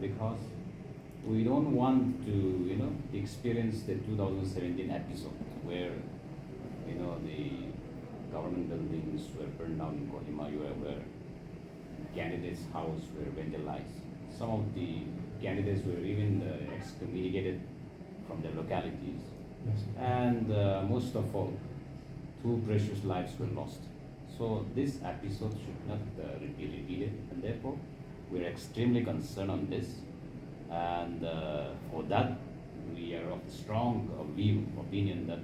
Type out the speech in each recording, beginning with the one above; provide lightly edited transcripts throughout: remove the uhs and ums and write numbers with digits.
because we don't want to, experience the 2017 episode where, the government buildings were burned down in Kohima, where candidates' houses were vandalized. Some of the candidates were even excommunicated from their localities. Yes. And most of all, 2 precious lives were lost. So this episode should not be repeated, and therefore we're extremely concerned on this. And for that, we are of strong opinion that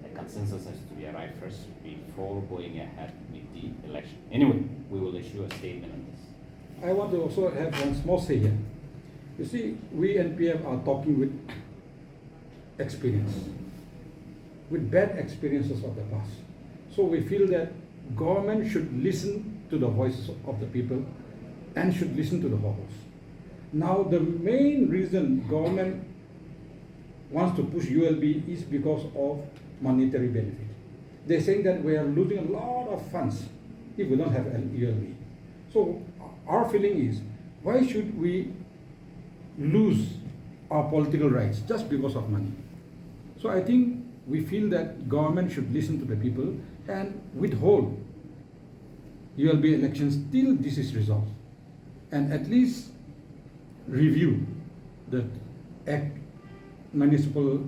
a consensus has to be arrived first before going ahead with the election. Anyway, we will issue a statement on this. I want to also have one small say here. You see, we NPF are talking with experience, with bad experiences of the past. So we feel that government should listen to the voices of the people and should listen to the voters. Now, the main reason government wants to push ULB is because of monetary benefit. They're saying that we are losing a lot of funds if we don't have ULB. So our feeling is, why should we lose our political rights just because of money? So I think we feel that government should listen to the people and withhold ULB elections till this is resolved, and at least review the Act, Municipal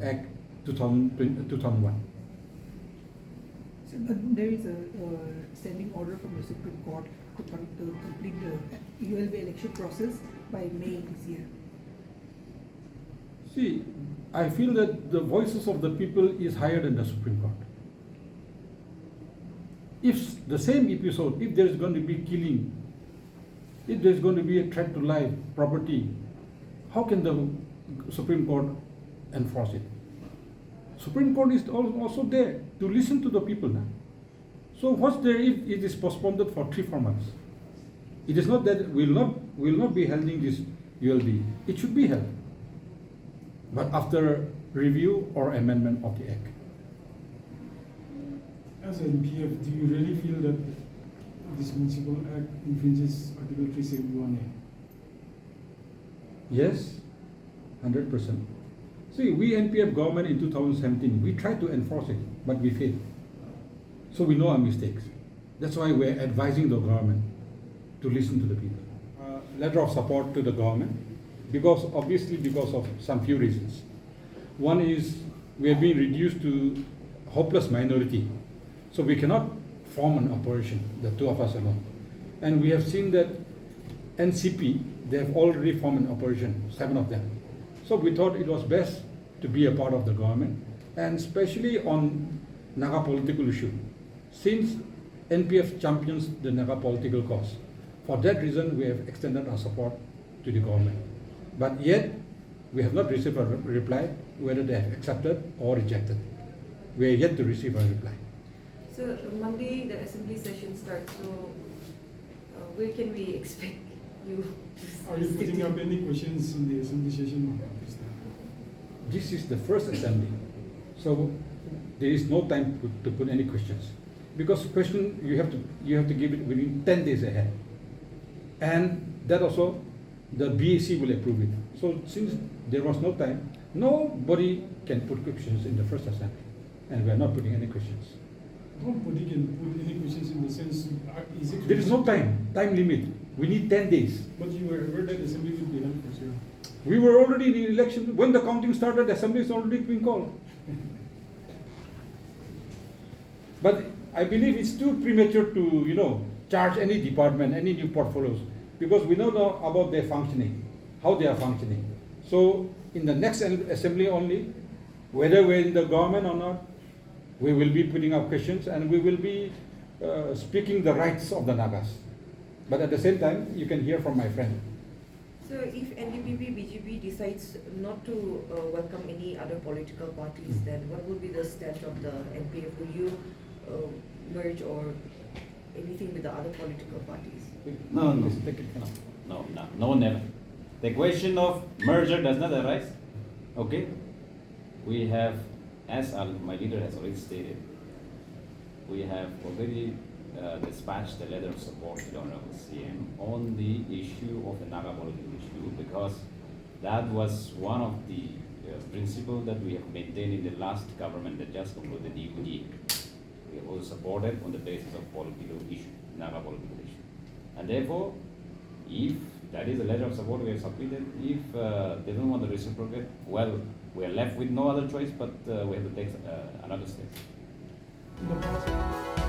Act 2001. So, but there is a standing order from the Supreme Court to complete the ULB election process by May this year. See, I feel that the voices of the people is higher than the Supreme Court. If the same episode, if there is going to be killing, if there is going to be a threat to life, property, how can the Supreme Court enforce it? Supreme Court is also there to listen to the people now. So what's there if it is postponed for 3-4 months? It is not that we will not be holding this ULB. It should be held, but after review or amendment of the Act. As an NPF, do you really feel that this municipal act infringes Article 371A? Yes, 100%. See, we NPF government in 2017, we tried to enforce it, but we failed. So we know our mistakes. That's why we're advising the government to listen to the people. Letter of support to the government, because of some few reasons. One is we have been reduced to hopeless minority, so we cannot form an opposition, the 2 of us alone. And we have seen that NCP, they have already formed an opposition, 7 of them. So we thought it was best to be a part of the government, and especially on Naga political issue, since NPF champions the Naga political cause. For that reason, we have extended our support to the government. But yet, we have not received a reply whether they have accepted or rejected. We are yet to receive a reply. So Monday, the assembly session starts, so where can we expect you to Are you putting up any questions in the assembly session? This is the first assembly, so there is no time to put any questions, because question you have to give it within 10 days ahead, and that also the BAC will approve it. So since there was no time, nobody can put questions in the first assembly, and we are not putting any questions. Nobody can put any questions in the sense, is it? There is no time limit. We need 10 days. But you were aware that assembly will be held for sure. We were already in the election. When the counting started, assembly is already being called. But I believe it's too premature to, charge any department, any new portfolios, because we don't know about their functioning, how they are functioning. So in the next assembly only, whether we're in the government or not, we will be putting up questions, and we will be speaking the rights of the Nagas. But at the same time, you can hear from my friend. So if NDPP, BJP decides not to welcome any other political parties, then what would be the stand of the NPF? Will you merge or anything with the other political parties? No, never. The question of merger does not arise. Okay? We have, as my leader has already stated, we have already dispatched a letter of support to the Honorable CM on the issue of the Naga political issue, because that was one of the principles that we have maintained in the last government that just concluded the UD. We also supported on the basis of political issue, Naga political issue. And therefore, if that is a letter of support we have submitted, if they don't want to reciprocate, well, we are left with no other choice but we have to take another step. In the past,